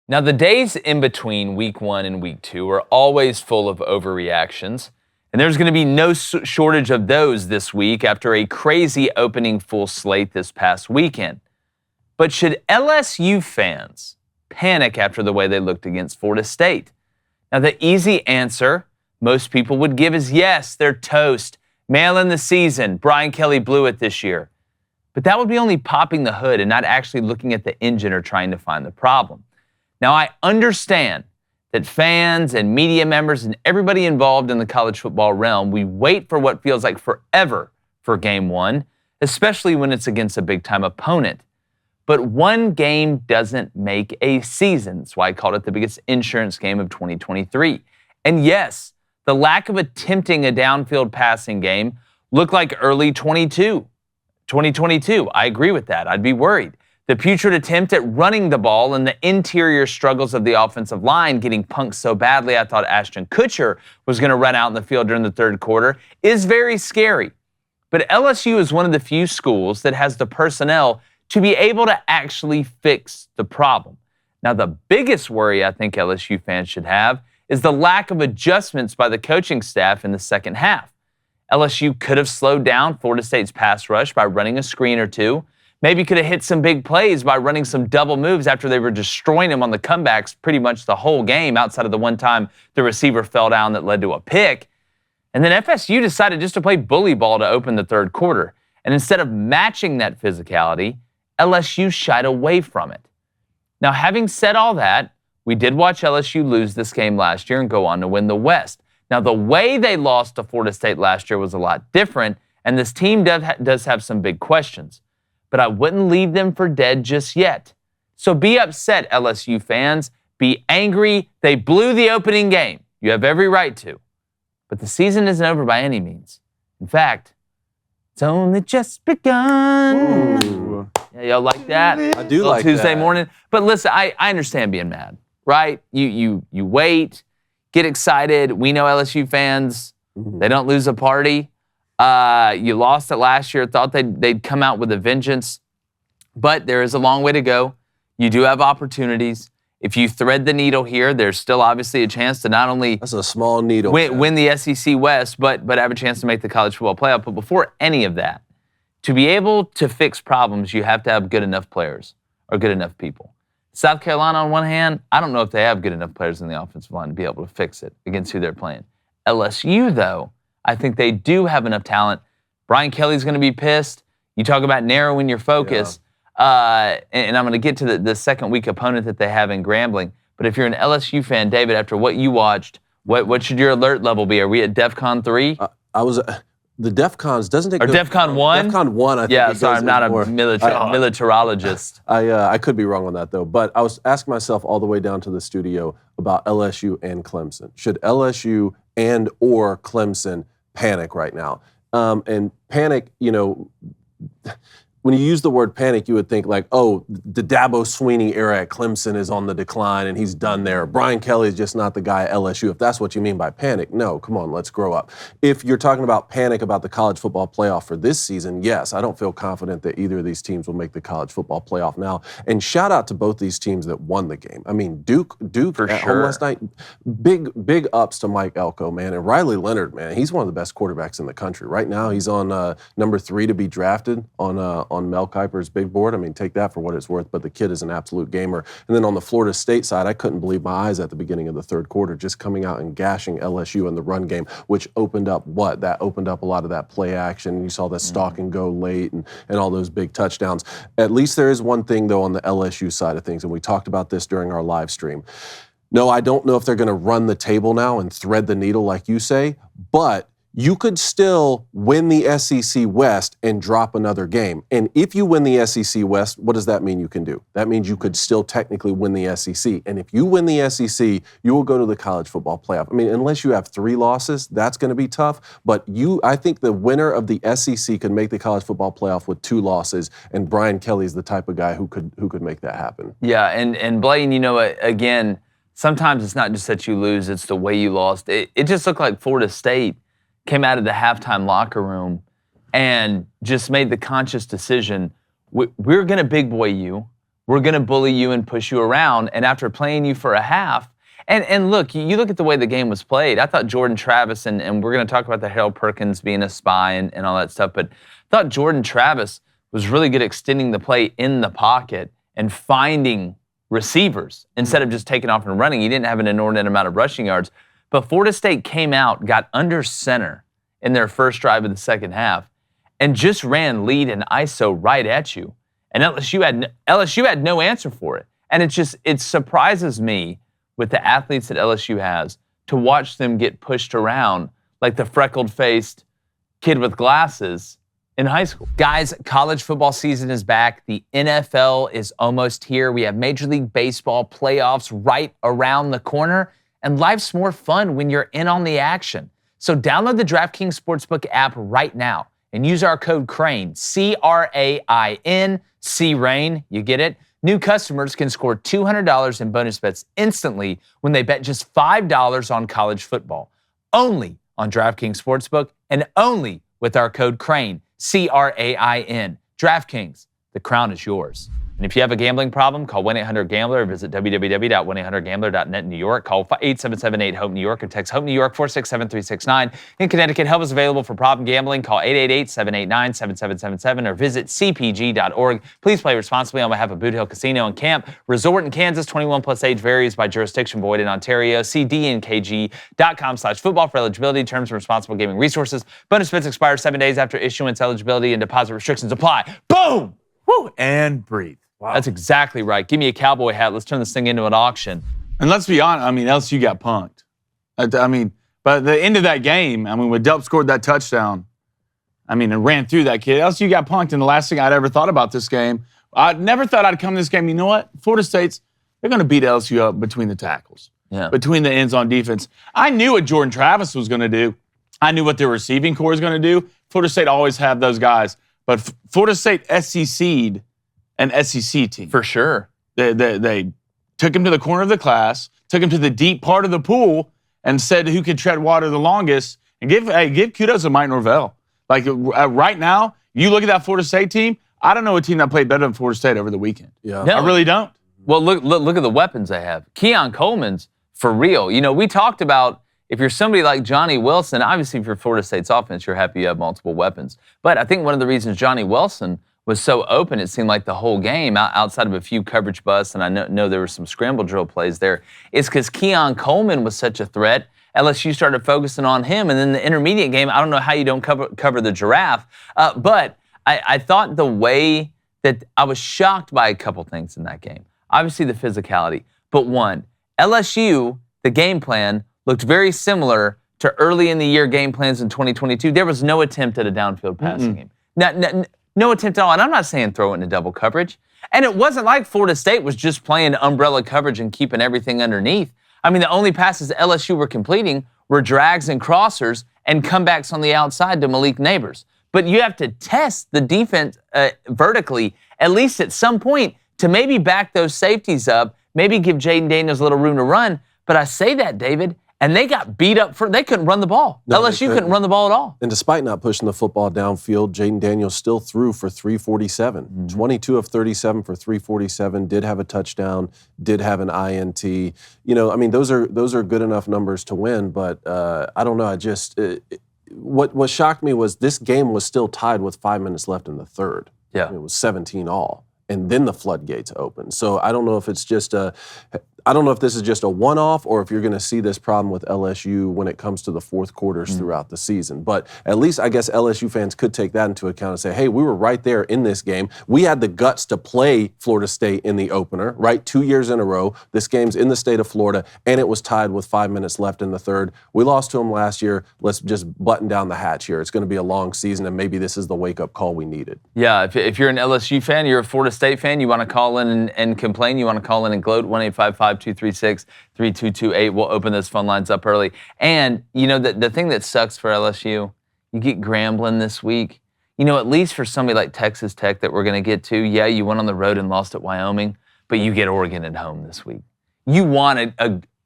Now, the days in between week 1 and week 2 are always full of overreactions, and there's going to be no shortage of those this week after a crazy opening full slate this past weekend. But should LSU fans panic after the way they looked against Florida State? Now, the easy answer most people would give is yes, they're toast. Mail in the season. Brian Kelly blew it this year. But that would be only popping the hood and not actually looking at the engine or trying to find the problem. Now, I understand that fans and media members and everybody involved in the college football realm, we wait for what feels like forever for game one, especially when it's against a big-time opponent. But one game doesn't make a season. That's why I called it the biggest insurance game of 2023. And yes, the lack of attempting a downfield passing game looked like early 2022. I agree with that. I'd be worried. The putrid attempt at running the ball and the interior struggles of the offensive line getting punked so badly I thought Ashton Kutcher was going to run out in the field during the third quarter is very scary. But LSU is one of the few schools that has the personnel to be able to actually fix the problem. Now, the biggest worry I think LSU fans should have is the lack of adjustments by the coaching staff in the second half. LSU could have slowed down Florida State's pass rush by running a screen or two. Maybe could have hit some big plays by running some double moves after they were destroying them on the comebacks pretty much the whole game outside of the one time the receiver fell down that led to a pick. And then FSU decided just to play bully ball to open the third quarter. And instead of matching that physicality, LSU shied away from it. Now, having said all that, we did watch LSU lose this game last year and go on to win the West. Now, the way they lost to Florida State last year was a lot different, and this team does have some big questions. But I wouldn't leave them for dead just yet. So be upset, LSU fans. Be angry. They blew the opening game. You have every right to. But the season isn't over by any means. In fact, it's only just begun. Ooh. Yeah, y'all like that? I do like Tuesday that. morning. But listen, I understand being mad, right? You wait, get excited. We know LSU fans, they don't lose a party. You lost it last year, thought they'd come out with a vengeance. But there is a long way to go. You do have opportunities. If you thread the needle here, there's still obviously a chance to not only That's a small needle. win the SEC West, but have a chance to make the college football playoff. But before any of that, to be able to fix problems, you have to have good enough players or good enough people. South Carolina, on one hand, I don't know if they have good enough players in the offensive line to be able to fix it against who they're playing. LSU, though, I think they do have enough talent. Brian Kelly's going to be pissed. You talk about narrowing your focus. And I'm going to get to the second week opponent that they have in Grambling. But if you're an LSU fan, David, after what you watched, what should your alert level be? Are we at DEFCON 3? I was the DEFCONs doesn't it or go DEFCON 1? DEFCON 1, I think. Yeah, it sorry, goes I'm not a more. militarologist. I could be wrong on that though. But I was asking myself all the way down to the studio about LSU and Clemson. Should LSU and or Clemson panic right now? And panic, when you use the word panic, you would think like, oh, the Dabo Swinney era at Clemson is on the decline and he's done there. Brian Kelly is just not the guy at LSU. If that's what you mean by panic, no, come on, let's grow up. If you're talking about panic about the college football playoff for this season, yes, I don't feel confident that either of these teams will make the college football playoff now. And shout out to both these teams that won the game. I mean, Duke for at sure. home last night, big ups to Mike Elko, man. And Riley Leonard, man, he's one of the best quarterbacks in the country. Right now, he's on number 3 to be drafted on Mel Kiper's big board. I mean, take that for what it's worth, but the kid is an absolute gamer. And then on the Florida State side, I couldn't believe my eyes at the beginning of the third quarter, just coming out and gashing LSU in the run game, which opened up what? That opened up a lot of that play action. You saw the stalk and go late and all those big touchdowns. At least there is one thing, though, on the LSU side of things, and we talked about this during our live stream. No, I don't know if they're going to run the table now and thread the needle like you say, but you could still win the SEC West and drop another game. And if you win the SEC West, what does that mean you can do? That means you could still technically win the SEC. And if you win the SEC, you will go to the college football playoff. I mean, unless you have 3 losses, that's going to be tough. But I think the winner of the SEC could make the college football playoff with 2 losses. And Brian Kelly's the type of guy who could make that happen. Yeah, and Blaine, again, sometimes it's not just that you lose, it's the way you lost. It just looked like Florida State came out of the halftime locker room and just made the conscious decision, we're going to big boy you. we're going to bully you and push you around. And after playing you for a half, and look, you look at the way the game was played. I thought Jordan Travis, and we're going to talk about the Harold Perkins being a spy and all that stuff, but I thought Jordan Travis was really good extending the play in the pocket and finding receivers instead of just taking off and running. He didn't have an inordinate amount of rushing yards. But Florida State came out, got under center in their first drive of the second half, and just ran lead and ISO right at you. And LSU had no answer for it. And it surprises me with the athletes that LSU has to watch them get pushed around like the freckled-faced kid with glasses in high school. Guys, college football season is back. The NFL is almost here. We have Major League Baseball playoffs right around the corner, and life's more fun when you're in on the action. So download the DraftKings Sportsbook app right now and use our code CRANE, C-R-A-I-N, C-RAIN, you get it? New customers can score $200 in bonus bets instantly when they bet just $5 on college football. Only on DraftKings Sportsbook and only with our code CRANE, C-R-A-I-N. DraftKings, the crown is yours. And if you have a gambling problem, call 1-800-GAMBLER or visit www.1800gambler.net in New York. Call 877-8-HOPE-NEW YORK or text HOPE-NEW YORK 467-369. In Connecticut, help is available for problem gambling. Call 888-789-7777 or visit cpg.org. Please play responsibly on behalf of Boot Hill Casino and Camp Resort in Kansas. 21 plus age varies by jurisdiction. Void in Ontario. See dnkg.com/football for eligibility, terms, and responsible gaming resources. Bonus bets expire 7 days after issuance. Eligibility and deposit restrictions apply. Boom! Woo, and breathe. Wow. That's exactly right. Give me a cowboy hat. Let's turn this thing into an auction. And let's be honest, LSU got punked. But at the end of that game, when Delp scored that touchdown, and ran through that kid, LSU got punked. And the last thing I'd ever thought about this game, I never thought I'd come to this game. You know what? Florida State's, they're going to beat LSU up between the tackles, between the ends on defense. I knew what Jordan Travis was going to do. I knew what their receiving core was going to do. Florida State always have those guys. But Florida State SEC'd an SEC team. For sure. They took him to the corner of the class, took him to the deep part of the pool, and said who could tread water the longest. And give kudos to Mike Norvell. Right now, you look at that Florida State team, I don't know a team that played better than Florida State over the weekend. Yeah. No. I really don't. Well, look at the weapons they have. Keon Coleman's for real. We talked about if you're somebody like Johnny Wilson, obviously if you're Florida State's offense, you're happy you have multiple weapons. But I think one of the reasons Johnny Wilson was so open, it seemed like the whole game, outside of a few coverage busts, and I know there were some scramble drill plays there, is because Keon Coleman was such a threat. LSU started focusing on him, and then the intermediate game, I don't know how you don't cover the giraffe, but I thought the way that I was shocked by a couple things in that game. Obviously the physicality, but one, LSU, the game plan, looked very similar to early in the year game plans in 2022. There was no attempt at a downfield passing game. No attempt at all. And I'm not saying throw it into double coverage. And it wasn't like Florida State was just playing umbrella coverage and keeping everything underneath. The only passes LSU were completing were drags and crossers and comebacks on the outside to Malik Neighbors. But you have to test the defense vertically, at least at some point, to maybe back those safeties up, maybe give Jaden Daniels a little room to run. But I say that, David, and they got beat up they couldn't run the ball. No, LSU couldn't run the ball at all. And despite not pushing the football downfield, Jaden Daniels still threw for 347. Mm-hmm. 22 of 37 for 347, did have a touchdown, did have an INT. Those are good enough numbers to win, but I don't know. What shocked me was this game was still tied with 5 minutes left in the third. Yeah. It was 17 all. And then the floodgates opened. So I don't know if I don't know if this is just a one-off or if you're going to see this problem with LSU when it comes to the fourth quarters throughout the season. But at least I guess LSU fans could take that into account and say, hey, we were right there in this game. We had the guts to play Florida State in the opener, right? 2 years in a row. This game's in the state of Florida, and it was tied with 5 minutes left in the third. We lost to them last year. Let's just button down the hatch here. It's going to be a long season, and maybe this is the wake-up call we needed. Yeah, if you're an LSU fan, you're a Florida State fan, you want to call in and complain, you want to call in and gloat, 1-855-236-3228. We'll open those phone lines up early. And, the thing that sucks for LSU, you get Grambling this week. At least for somebody like Texas Tech that we're going to get to, yeah, you went on the road and lost at Wyoming, but you get Oregon at home this week. You want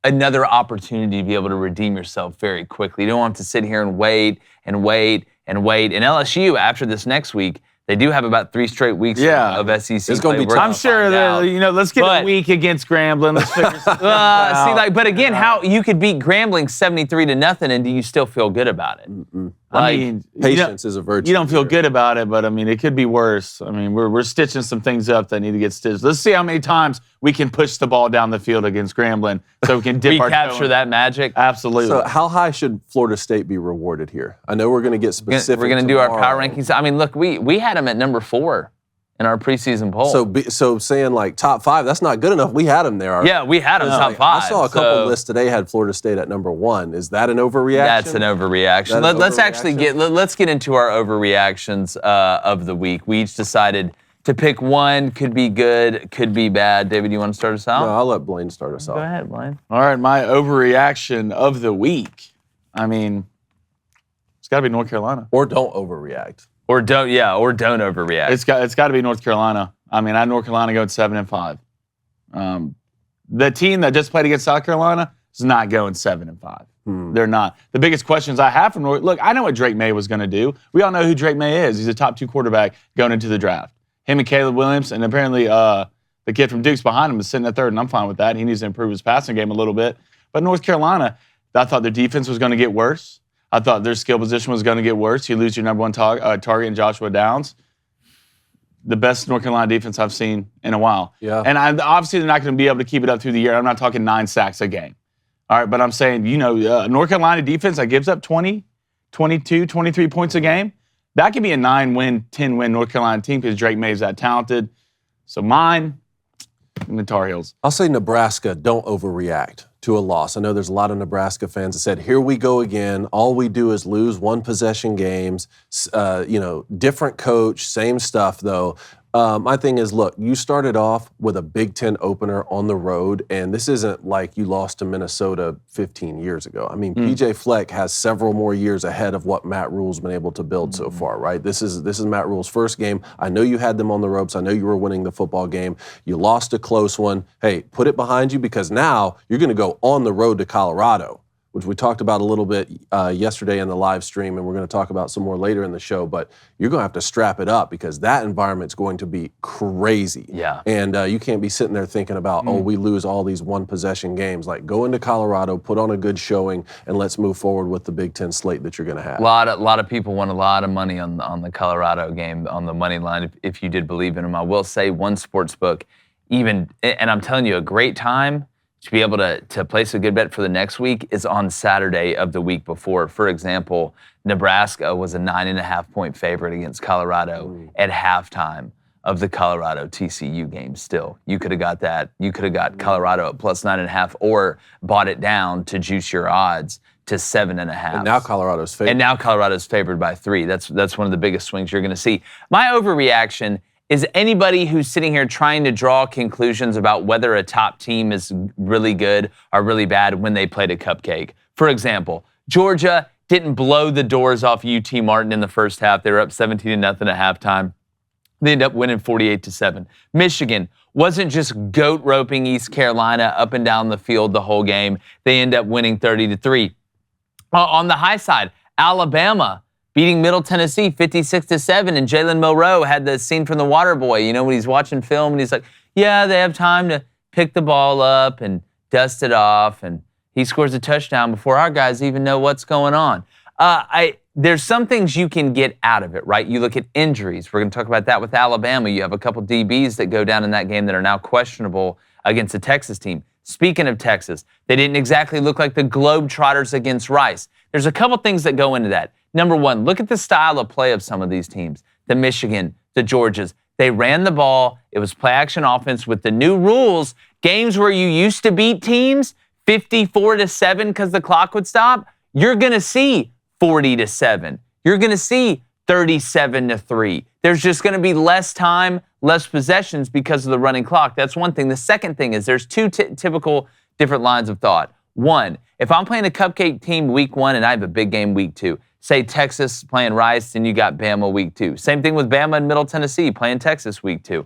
another opportunity to be able to redeem yourself very quickly. You don't want to sit here and wait. And LSU, after this next week, They do have about 3 straight weeks of SEC. It's going to be tough. I'm sure that, let's get a week against Grambling. Let's figure something out. But again, how you could beat Grambling 73-0, and do you still feel good about it? I mean, patience is a virtue. You don't feel good about it, but I mean, it could be worse. I mean, we're stitching some things up that need to get stitched. Let's see how many times we can push the ball down the field against Grambling so we can dip our toe recapture that magic. Absolutely. So how high should Florida State be rewarded here? I know we're going to get specific. We're going to do our power rankings. I mean, look, we had them at number 4 in our preseason poll. So saying like top 5, that's not good enough. We had them there. Yeah, we had them top 5. I saw a couple lists today had Florida State at number 1. Is that an overreaction? That's an overreaction. Let's get into our overreactions of the week. We each decided to pick one. Could be good, could be bad. David, you want to start us out? No, I'll let Blaine start us off. Go ahead, Blaine. All right, my overreaction of the week. I mean, it's got to be North Carolina. Or don't overreact. Or don't overreact. It's got to be North Carolina. I mean, I had North Carolina going 7-5. The team that just played against South Carolina is not going 7-5. They're not. The biggest questions I have from North. Look, I know what Drake May was going to do. We all know who Drake May is. He's a top 2 quarterback going into the draft. Him and Caleb Williams, and apparently the kid from Duke's behind him is sitting at 3rd, and I'm fine with that. He needs to improve his passing game a little bit. But North Carolina, I thought their defense was going to get worse. I thought their skill position was going to get worse. You lose your number 1 target in Joshua Downs. The best North Carolina defense I've seen in a while. Yeah. And obviously they're not going to be able to keep it up through the year. I'm not talking 9 sacks a game. All right, but I'm saying, North Carolina defense that gives up 20, 22, 23 points a game, that could be a 9-win, 10-win North Carolina team because Drake May is that talented. So mine, the Tar Heels. I'll say Nebraska, don't overreact to a loss. I know there's a lot of Nebraska fans that said, here we go again. All we do is lose 1-possession games. Different coach, same stuff though. My thing is, look, you started off with a Big Ten opener on the road, and this isn't like you lost to Minnesota 15 years ago. I mean, PJ Fleck has several more years ahead of what Matt Rule's been able to build so far, right? This is Matt Rule's first game. I know you had them on the ropes. I know you were winning the football game. You lost a close one. Hey, put it behind you because now you're going to go on the road to Colorado, which we talked about a little bit yesterday in the live stream, and we're going to talk about some more later in the show, but you're going to have to strap it up because that environment's going to be crazy. Yeah. And you can't be sitting there thinking about, we lose all these 1-possession games. Like, go into Colorado, put on a good showing, and let's move forward with the Big Ten slate that you're going to have. A lot of people won a lot of money on the Colorado game, on the money line, if you did believe in them. I will say one sports book, and I'm telling you, a great time to be able to place a good bet for the next week is on Saturday of the week before. For example, Nebraska was a 9.5-point favorite against Colorado at halftime of the Colorado TCU game still. You could have got that. You could have got Colorado at plus 9.5 or bought it down to juice your odds to 7.5. And now Colorado's favored. By 3. That's one of the biggest swings you're going to see. My overreaction is anybody who's sitting here trying to draw conclusions about whether a top team is really good or really bad when they played a cupcake. For example, Georgia didn't blow the doors off UT Martin in the first half. They were up 17-0 at halftime. They ended up winning 48-7. Michigan wasn't just goat roping East Carolina up and down the field the whole game. They ended up winning 30-3. On the high side, Alabama beating Middle Tennessee 56-7, and Jalen Milroe had the scene from The Waterboy, when he's watching film and he's like, yeah, they have time to pick the ball up and dust it off, and he scores a touchdown before our guys even know what's going on. There's some things you can get out of it, right? You look at injuries. We're going to talk about that with Alabama. You have a couple DBs that go down in that game that are now questionable against the Texas team. Speaking of Texas, they didn't exactly look like the Globetrotters against Rice. There's a couple things that go into that. Number one, look at the style of play of some of these teams. The Michigan, the Georgias. They ran the ball. It was play-action offense with the new rules. Games where you used to beat teams 54-7 because the clock would stop, you're going to see 40-7. You're going to see 37-3. There's just going to be less time, less possessions because of the running clock. That's one thing. The second thing is there's two typical different lines of thought. One, if I'm playing a cupcake team week 1 and I have a big game week 2, say Texas playing Rice and you got Bama week 2. Same thing with Bama and Middle Tennessee playing Texas week 2.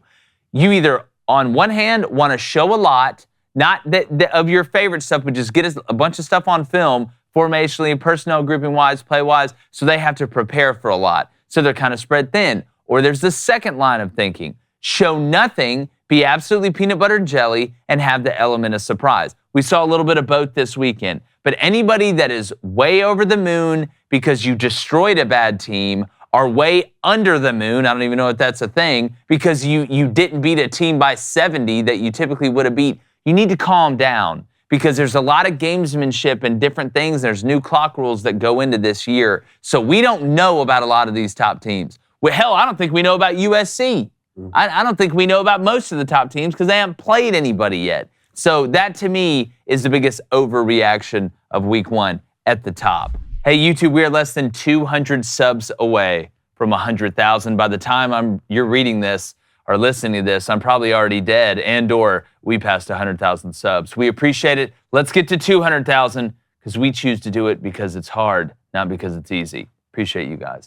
You either, on one hand, want to show a lot, not that of your favorite stuff, but just get a bunch of stuff on film, formationally, personnel grouping-wise, play-wise, so they have to prepare for a lot. So they're kind of spread thin. Or there's the second line of thinking. Show nothing, be absolutely peanut butter and jelly, and have the element of surprise. We saw a little bit of both this weekend. But anybody that is way over the moon because you destroyed a bad team, are way under the moon, I don't even know if that's a thing, because you didn't beat a team by 70 that you typically would have beat, you need to calm down because there's a lot of gamesmanship and different things. There's new clock rules that go into this year. So we don't know about a lot of these top teams. Well, hell, I don't think we know about USC. I don't think we know about most of the top teams because they haven't played anybody yet. So that, to me, is the biggest overreaction of week one at the top. Hey, YouTube, we are less than 200 subs away from 100,000. By the time you're reading this or listening to this, I'm probably already dead and/or we passed 100,000 subs. We appreciate it. Let's get to 200,000 because we choose to do it because it's hard, not because it's easy. Appreciate you guys.